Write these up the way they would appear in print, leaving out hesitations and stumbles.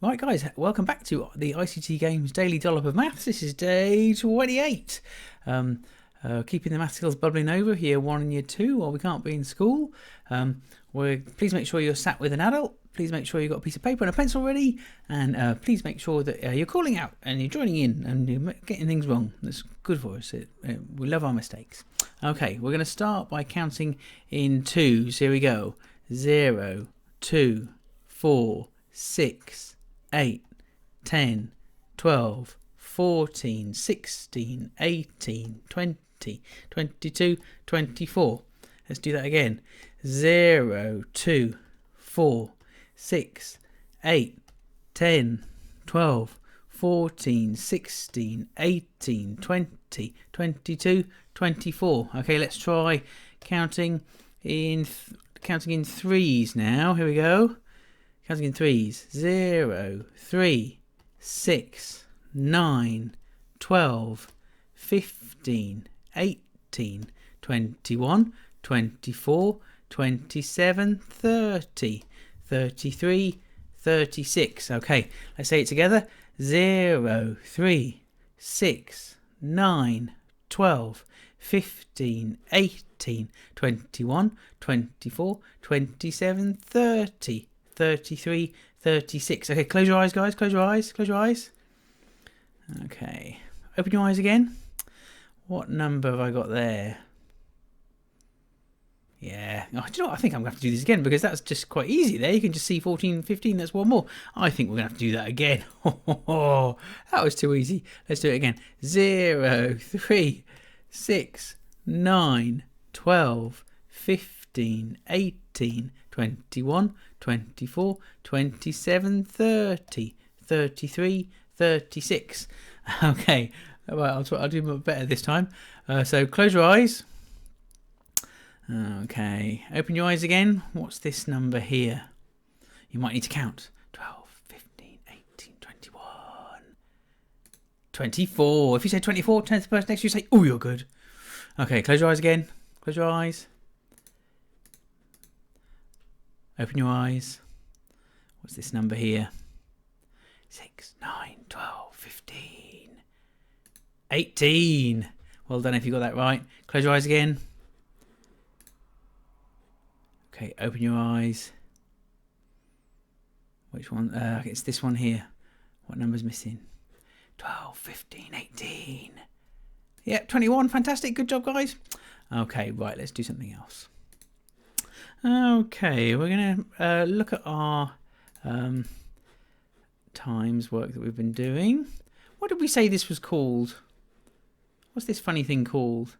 Right guys, welcome back to the ICT Games Daily Dollop of Maths. This is day 28. Keeping the math skills bubbling over, year 1 and year 2 while we can't be in school. Please make sure you're sat with an adult. Please make sure you've got a piece of paper and a pencil ready. And please make sure that you're calling out and you're joining in and you're getting things wrong. That's good for us. We love our mistakes. Okay, we're going to start by counting in twos. Here we go. 0, 2, 4, 6, 8, 10, 12, 14, 16, 18, 20, 22, 24. Let's do that again. 0, 2, 4, 6, 8, 10, 12, 14, 16, 18, 20, 22, 24. Okay, let's try counting in threes now. Here we go. Counting in threes. 0, 3, 6, 9, 12, 15, 18, 21, 24, 27, 30, 33, 36. Okay, let's say it together. 0, 3, 6, 9, 12, 15, 18, 21, 24, 27, 30, 33, 36. Okay, close your eyes, guys. Close your eyes. Close your eyes. Okay. Open your eyes again. What number have I got there? Yeah. Oh, do you know what? I think I'm going to have to do this again because that's just quite easy there. You can just see 14, 15. That's one more. I think we're going to have to do that again. Oh, that was too easy. Let's do it again. 0, 3, 6, 9, 12, 15, 18, 21, 24, 27, 30, 33, 36. Okay, well, I'll do better this time. So close your eyes. Okay, open your eyes again. What's this number here? You might need to count. 12, 15, 18, 21, 24. If you say 24, 10th person next to you say, oh, you're good. Okay, close your eyes again. Close your eyes. Open your eyes. What's this number here? 6, 9, 12, 15, 18. Well done if you got that right. Close your eyes again. Okay, open your eyes. Which one? It's this one here. What number's missing? 12, 15, 18. Yep, 21. Fantastic. Good job, guys. Okay, right, let's do something else. Okay, we're going to look at our times work that we've been doing. What did we say this was called? What's this funny thing called?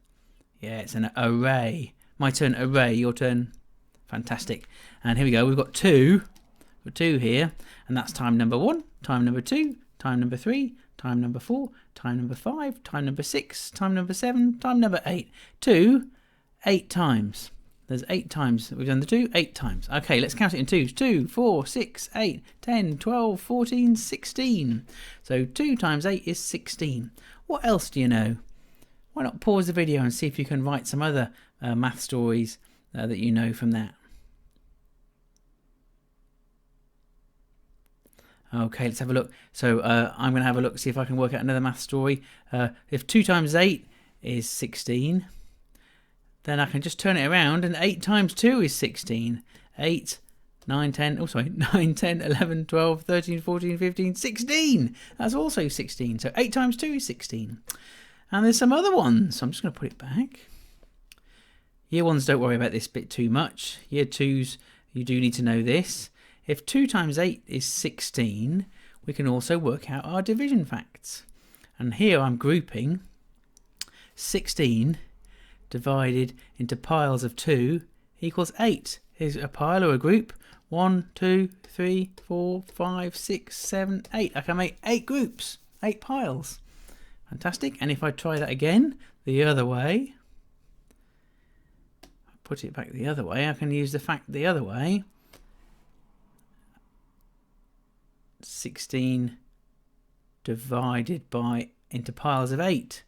Yeah, it's an array. My turn, array. Your turn. Fantastic. And here we go. We've got two here, and that's time number 1, time number 2, time number 3, time number 4, time number 5, time number 6, time number 7, time number 8. 8 times. There's 8 times that we've done the 2, 8 times. Okay, let's count it in twos. 2, 4, 6, 8, 10, 12, 14, 16. So 2 times 8 is 16. What else do you know? Why not pause the video and see if you can write some other math stories that you know from that. Okay, let's have a look. So I'm going to have a look, see if I can work out another math story. If 2 times 8 is 16, then I can just turn it around and 8 times 2 is 16. 8, 9, 10, 9, 10, 11, 12, 13, 14, 15, 16. That's also 16. So 8 times 2 is 16. And there's some other ones. So I'm just going to put it back. Year 1s, don't worry about this bit too much. Year 2s, you do need to know this. If 2 times 8 is 16, we can also work out our division facts. And here I'm grouping 16 divided into piles of 2 equals 8. Here's a pile or a group. 1, 2, 3, 4, 5, 6, 7, 8. I can make 8 groups, 8 piles. Fantastic. And if I try that again, the other way, put it back the other way, I can use the fact the other way. 16 divided into piles of 8.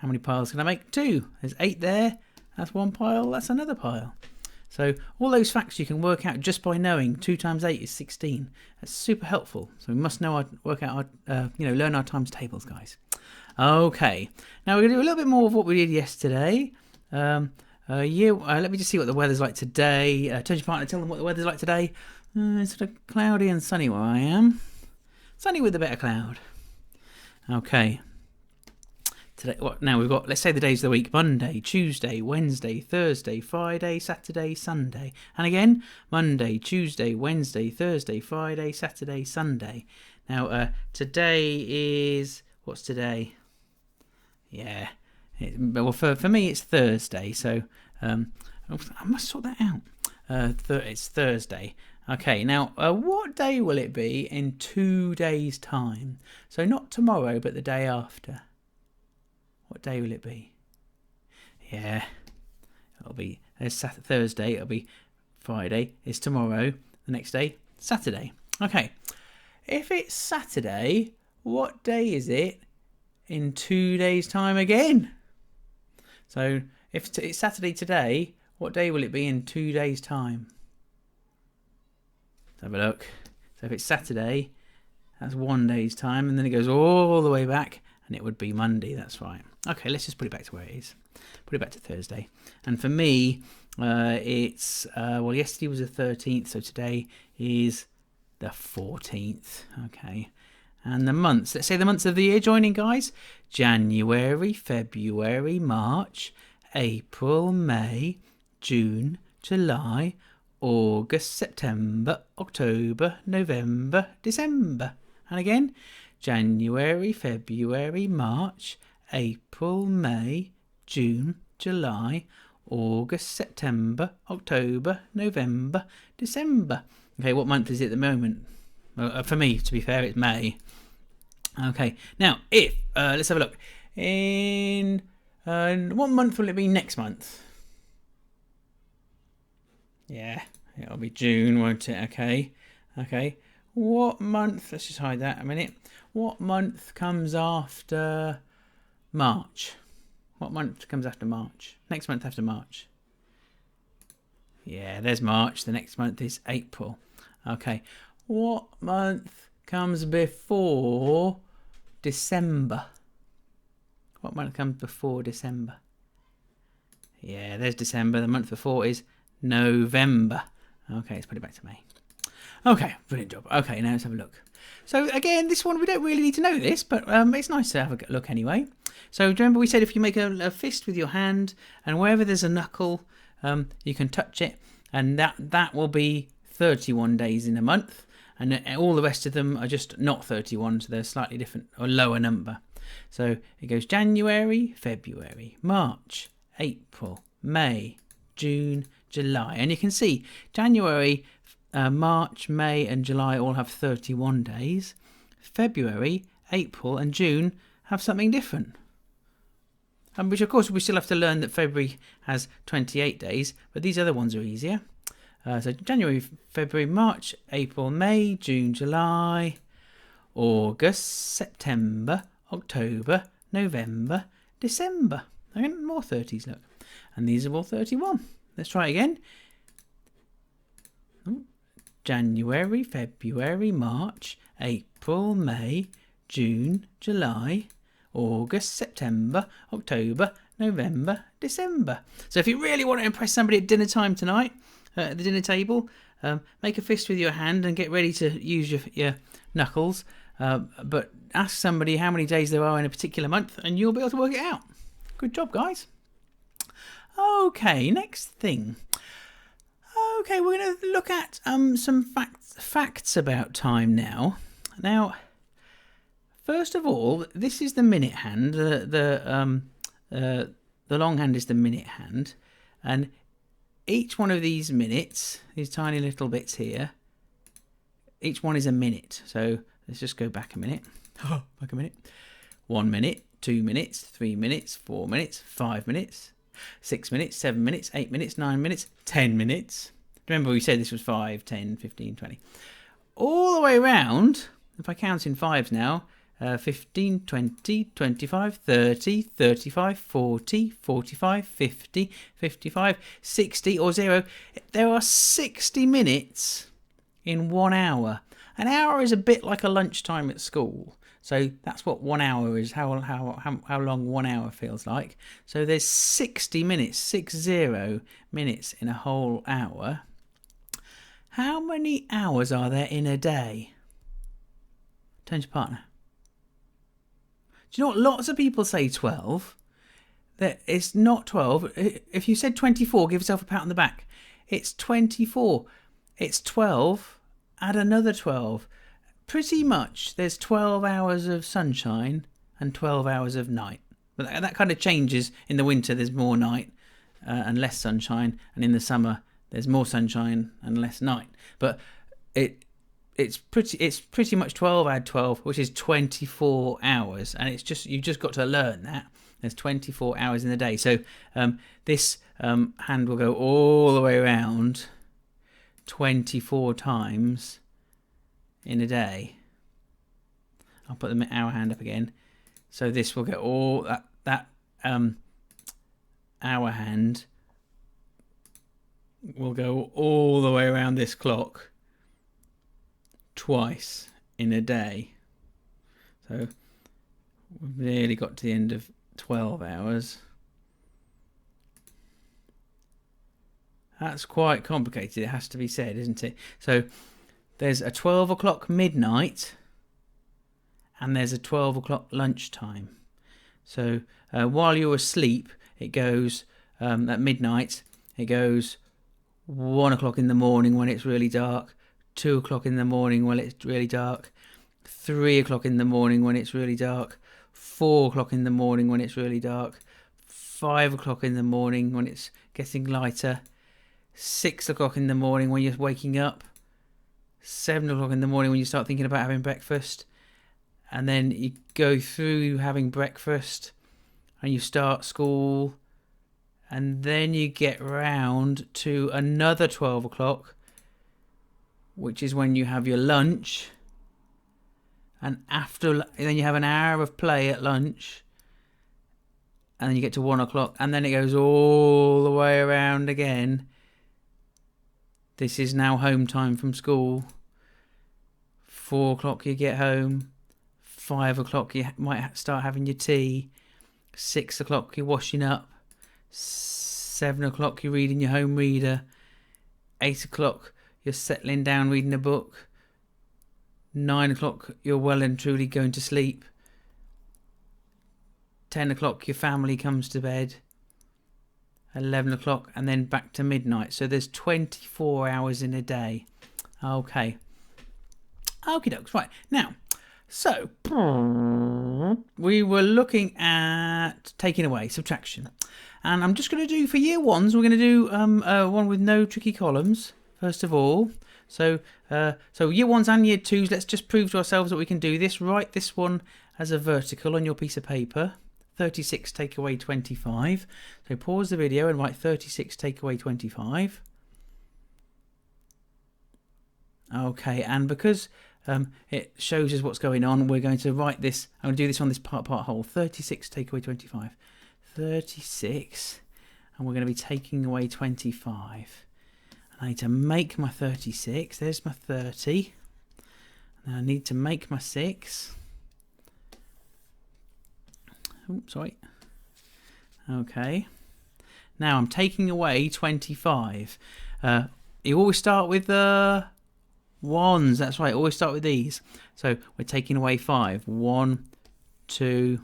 How many piles can I make? 2. There's 8 there. That's one pile. That's another pile. So all those facts you can work out just by knowing 2 times 8 is 16. That's super helpful. So we must know work out our, learn our times tables, guys. Okay, now we're going to do a little bit more of what we did yesterday. Let me just see what the weather's like today. Turn your partner, tell them what the weather's like today. It's sort of cloudy and sunny where I am. Sunny with a bit of cloud. Okay. Today, now we've got, let's say the days of the week: Monday, Tuesday, Wednesday, Thursday, Friday, Saturday, Sunday. And again, Monday, Tuesday, Wednesday, Thursday, Friday, Saturday, Sunday. Now, today is, what's today? Yeah. Well, for me, it's Thursday, so I must sort that out. It's Thursday. Okay, now, what day will it be in 2 days' time? So not tomorrow, but the day after. What day will it be? Yeah, it'll be Thursday, it'll be Friday, it's tomorrow, the next day, Saturday. Okay, if it's Saturday, what day is it in 2 days' time again? So if it's Saturday today, what day will it be in 2 days' time? Let's have a look. So if it's Saturday, that's 1 day's time, and then it goes all the way back, and it would be Monday. That's right. Okay, let's just put it back to where it is. Put it back to Thursday. And for me, it's yesterday was the 13th, so today is the 14th. Okay. And the months, let's say the months of the year, joining, guys: January, February, March, April, May, June, July, August, September, October, November, December. And again, January, February, March, April, May, June, July, August, September, October, November, December. Okay, what month is it at the moment? For me, to be fair, it's May. Okay, now if let's have a look. In what month will it be next month? Yeah, it'll be June, won't it? Okay. What month? Let's just hide that a minute. What month comes after March? What month comes after March? Next month after March. Yeah, there's March. The next month is April. Okay. What month comes before December? What month comes before December? Yeah, there's December. The month before is November. Okay, let's put it back to May. Okay, brilliant job. Okay, now let's have a look. So again, this one, we don't really need to know this, but it's nice to have a look anyway. So remember we said if you make a fist with your hand, and wherever there's a knuckle, you can touch it, and that will be 31 days in a month. And all the rest of them are just not 31, so they're slightly different, or lower number. So it goes January, February, March, April, May, June, July. And you can see January, March, May and July all have 31 days. February, April and June have something different. Which of course we still have to learn that February has 28 days, but these other ones are easier. So January, February, March, April, May, June, July, August, September, October, November, December. Again, more 30s, look. And these are all 31. Let's try it again. January, February, March, April, May, June, July, August, September, October, November, December. So if you really want to impress somebody at dinner time tonight, at the dinner table, make a fist with your hand and get ready to use your knuckles. But ask somebody how many days there are in a particular month and you'll be able to work it out. Good job, guys. Okay, next thing. Okay, we're going to look at some facts about time now. Now, first of all, this is the minute hand. The long hand is the minute hand, and each one of these minutes, these tiny little bits here, each one is a minute. So let's just go back a minute. Back a minute. 1 minute, 2 minutes, 3 minutes, 4 minutes, 5 minutes, 6 minutes, 7 minutes, 8 minutes, 9 minutes, 10 minutes. Remember we said this was 5, 10, 15, 20. All the way around, if I count in fives now, 15, 20, 25, 30, 35, 40, 45, 50, 55, 60 or 0. There are 60 minutes in 1 hour. An hour is a bit like a lunchtime at school. So that's what 1 hour is, how long 1 hour feels like. So there's 60 minutes, 60 minutes in a whole hour. How many hours are there in a day? Turn to your partner. Do you know what? Lots of people say 12. That it's not 12. If you said 24, give yourself a pat on the back. It's 24. It's 12. Add another 12. Pretty much there's 12 hours of sunshine and 12 hours of night. But that kind of changes. In the winter there's more night and less sunshine, and in the summer there's more sunshine and less night. But it's pretty much 12 add 12, which is 24 hours, and you've just got to learn that there's 24 hours in the day. So this hand will go all the way around 24 times in a day. I'll put the hour hand up again. So this will get all that hour hand will go all the way around this clock twice in a day. So we've nearly got to the end of 12 hours. That's quite complicated, it has to be said, isn't it? So there's a 12 o'clock midnight and there's a 12 o'clock lunchtime. So while you're asleep, it goes at midnight, it goes 1 o'clock in the morning when it's really dark, 2 o'clock in the morning when it's really dark, 3 o'clock in the morning when it's really dark, 4 o'clock in the morning when it's really dark, 5 o'clock in the morning when it's getting lighter, 6 o'clock in the morning when you're waking up, 7 o'clock in the morning when you start thinking about having breakfast, and then you go through having breakfast and you start school, and then you get round to another 12 o'clock, which is when you have your lunch, and then you have an hour of play at lunch, and then you get to 1 o'clock, and then it goes all the way around again. This is now home time from school. 4 o'clock you get home. 5 o'clock you might start having your tea. 6 o'clock you're washing up. 7 o'clock you're reading your home reader. 8 o'clock you're settling down reading a book. 9 o'clock you're well and truly going to sleep. 10 o'clock your family comes to bed. 11 o'clock and then back to midnight. So there's 24 hours in a day. Okay. Okie dokes. Right. Now, so we were looking at taking away, subtraction. And I'm just going to do, for year ones, we're going to do one with no tricky columns, first of all. So year ones and year twos, let's just prove to ourselves that we can do this. Write this one as a vertical on your piece of paper. 36 take away 25. So pause the video and write 36 take away 25. Okay, and because it shows us what's going on, we're going to write this. I'm going to do this on this part whole. 36 take away 25. 36, and we're going to be taking away 25. And I need to make my 36. There's my 30. And I need to make my 6. Oops, sorry. Okay. Now I'm taking away 25. You always start with the ones. That's right. Always start with these. So we're taking away 5. 1, 2,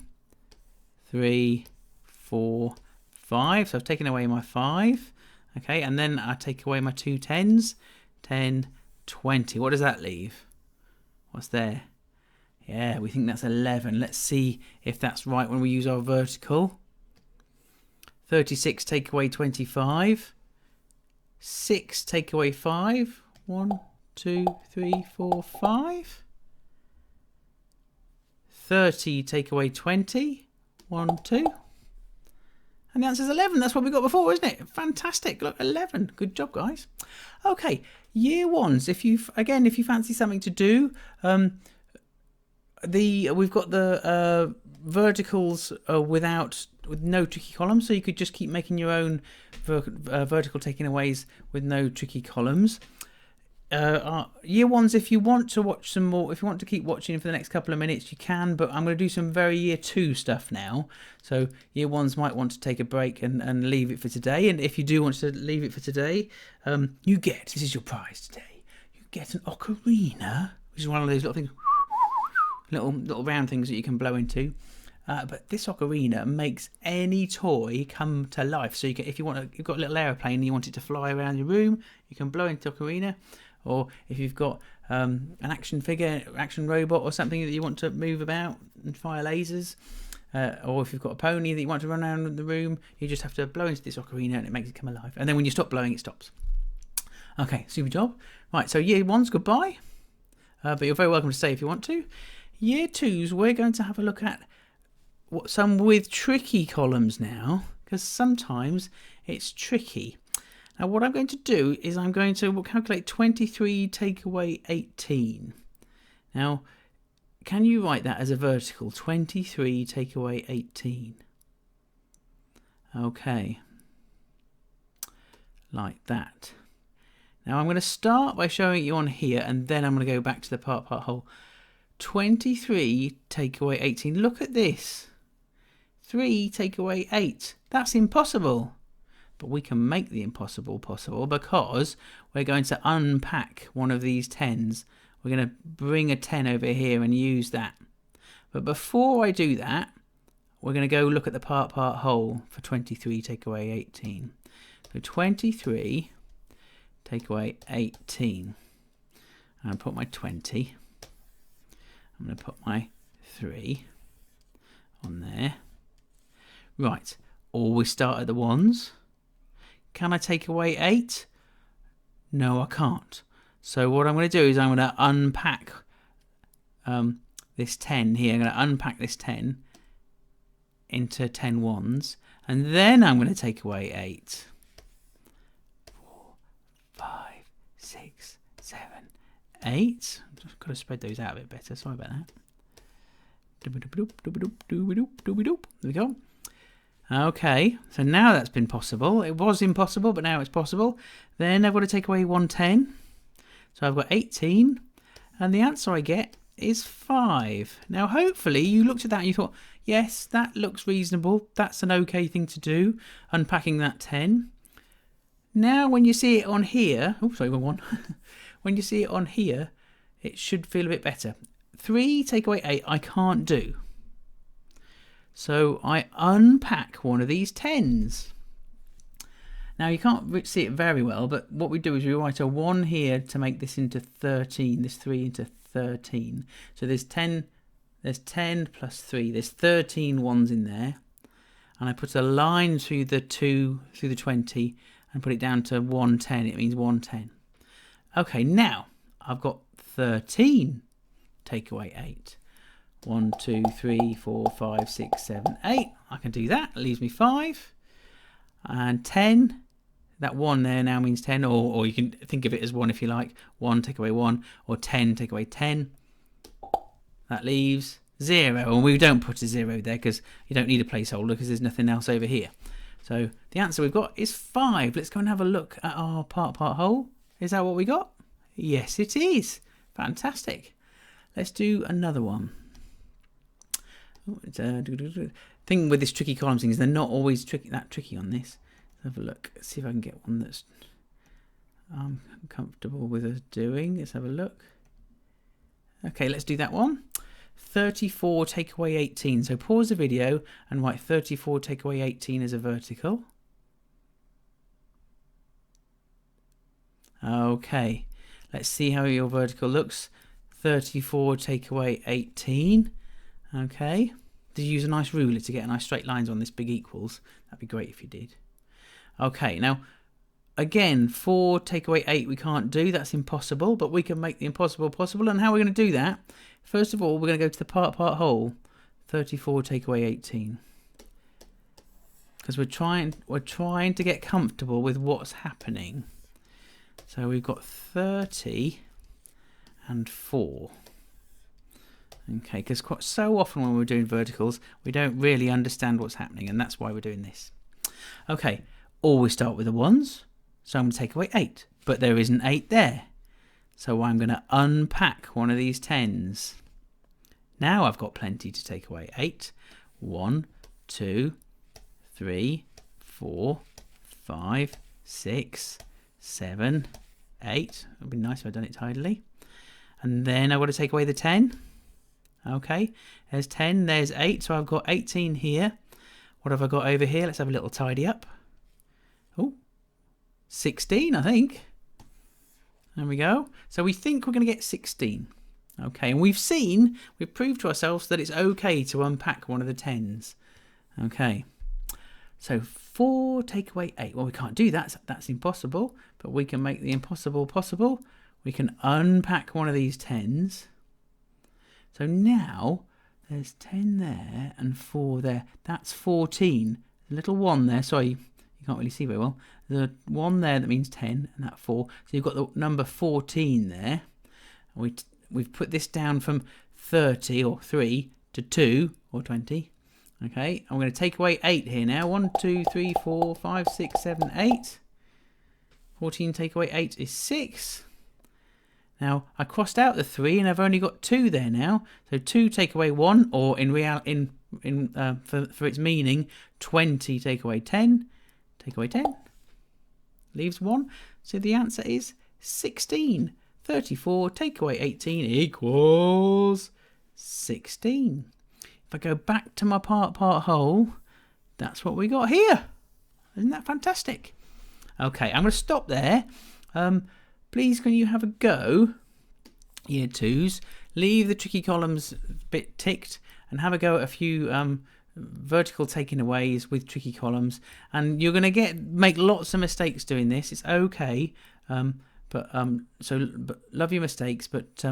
3, 4, 5. So I've taken away my 5. Okay. And then I take away my 2 10s. 10, 20. What does that leave? What's there? Yeah, we think that's 11. Let's see if that's right when we use our vertical. 36 take away 25. 6 take away 5. 1, 2, 3, 4, 5. 30 take away 20. 1, 2. And the answer's 11. That's what we got before, isn't it? Fantastic. Look, 11. Good job, guys. Okay, year ones. If you fancy something to do, we've got the verticals with no tricky columns, so you could just keep making your own vertical taking aways with no tricky columns. Year ones, if you want to watch some more, if you want to keep watching for the next couple of minutes, you can, but I'm going to do some very year two stuff now. So year ones might want to take a break and leave it for today. And if you do want to leave it for today, this is your prize today. You get an ocarina, which is one of those little things, little round things that you can blow into. But this ocarina makes any toy come to life. So you can, if you want, you've got a little aeroplane and you want it to fly around your room, you can blow into ocarina. Or if you've got an action figure, action robot, or something that you want to move about and fire lasers, or if you've got a pony that you want to run around the room, you just have to blow into this ocarina and it makes it come alive. And then when you stop blowing, it stops. Okay, super job. Right, so year one's goodbye, but you're very welcome to stay if you want to. Year twos, we're going to have a look at some with tricky columns now, because sometimes it's tricky. Now what I'm going to do is I'm going to calculate 23 take away 18. Now, can you write that as a vertical? 23 take away 18. Okay. Like that. Now I'm going to start by showing you on here, and then I'm going to go back to the part whole. 23 take away 18. Look at this. 3 take away 8. That's impossible. But we can make the impossible possible, because we're going to unpack one of these 10s. We're going to bring a 10 over here and use that. But before I do that, we're going to go look at the part whole for 23 take away 18. So 23 take away 18. And I put my 20. I'm going to put my 3 on there. Right, always start at the ones. Can I take away 8? No, I can't. So what I'm going to do is I'm going to unpack this 10 here. I'm going to unpack this 10 into 10 ones, and then I'm going to take away 8. 4, 5, 6, 7, 8. I've got to spread those out a bit better. Sorry about that. There we go. Okay, so now that's been possible. It was impossible, but now it's possible. Then I've got to take away 110. So I've got 18, and the answer I get is 5. Now, hopefully, you looked at that and you thought, yes, that looks reasonable. That's an okay thing to do, unpacking that 10. Now, when you see it on here, oh, sorry, wrong one. When you see it on here, it should feel a bit better. 3 take away 8, I can't do. So I unpack one of these 10s. Now you can't see it very well, but what we do is we write a 1 here to make this into 13, this 3 into 13. So there's 10 plus 3, there's 13 ones in there. And I put a line through the 2, through the 20, and put it down to 110, it means 110. Okay, now I've got 13 take away 8. 1, 2, 3, 4, 5, 6, 7, 8. I can do that. It leaves me 5. And 10. That 1 there now means 10. Or you can think of it as 1 if you like. 1 take away 1. Or 10 take away 10. That leaves 0. And we don't put a 0 there because you don't need a placeholder because there's nothing else over here. So the answer we've got is 5. Let's go and have a look at our part whole. Is that what we got? Yes, it is. Fantastic. Let's do another one. Thing with this tricky column thing is they're not always that tricky on this. Let's have a look. Let's see if I can get one that's I'm comfortable with us doing. Let's have a look. Okay, let's do that one. 34 take away 18. So pause the video and write 34 take away 18 as a vertical. Okay, let's see how your vertical looks. 34 take away 18. Okay, did you use a nice ruler to get nice straight lines on this big equals? That'd be great if you did. Okay, now again, 4 take away 8 we can't do, that's impossible, but we can make the impossible possible. And how are we going to do that? First of all, we're going to go to the part whole. 34 take away 18. Because we're trying to get comfortable with what's happening. So we've got 30 and 4. Okay, because quite so often when we're doing verticals, we don't really understand what's happening, and that's why we're doing this. Okay, always start with the ones, so I'm going to take away 8, but there isn't 8 there. So I'm going to unpack one of these 10s. Now I've got plenty to take away. 8, 1, 2, 3, 4, 5, 6, 7, 8. It would be nice if I'd done it tidily. And then I've got to take away the 10. Okay, there's 10, there's 8, so I've got 18 here. What have I got over here? Let's have a little tidy up. Oh, 16, I think. There we go. So we think we're going to get 16. Okay, and we've proved to ourselves that it's okay to unpack one of the 10s. Okay, so 4 take away 8. Well, we can't do that. That's impossible, but we can make the impossible possible. We can unpack one of these 10s. So now there's 10 there and 4 there. That's 14. A little 1 there. Sorry, you can't really see very well. There's a 1 there that means 10 and that 4. So you've got the number 14 there. We've put this down from 30 or 3 to 2 or 20. Okay, I'm going to take away 8 here now. 1, 2, 3, 4, 5, 6, 7, 8. 14 take away 8 is 6. Now I crossed out the 3 and I've only got 2 there now. So 2 take away 1, or for its meaning, 20 take away 10. Take away 10 leaves 1. So the answer is 16. 34 take away 18 equals 16. If I go back to my part whole, that's what we got here. Isn't that fantastic? Okay, I'm going to stop there. Please, can you have a go, year 2s? Leave the tricky columns bit ticked and have a go at a few vertical taking aways with tricky columns. And you're going to make lots of mistakes doing this. It's okay. But love your mistakes, but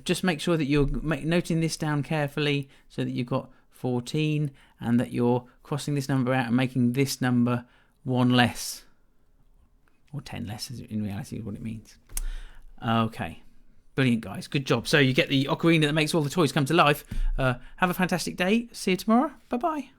just make sure that you're noting this down carefully so that you've got 14 and that you're crossing this number out and making this number 1 less. Or 10 less, in reality, is what it means. Okay. Brilliant, guys. Good job. So you get the ocarina that makes all the toys come to life. Have a fantastic day. See you tomorrow. Bye-bye.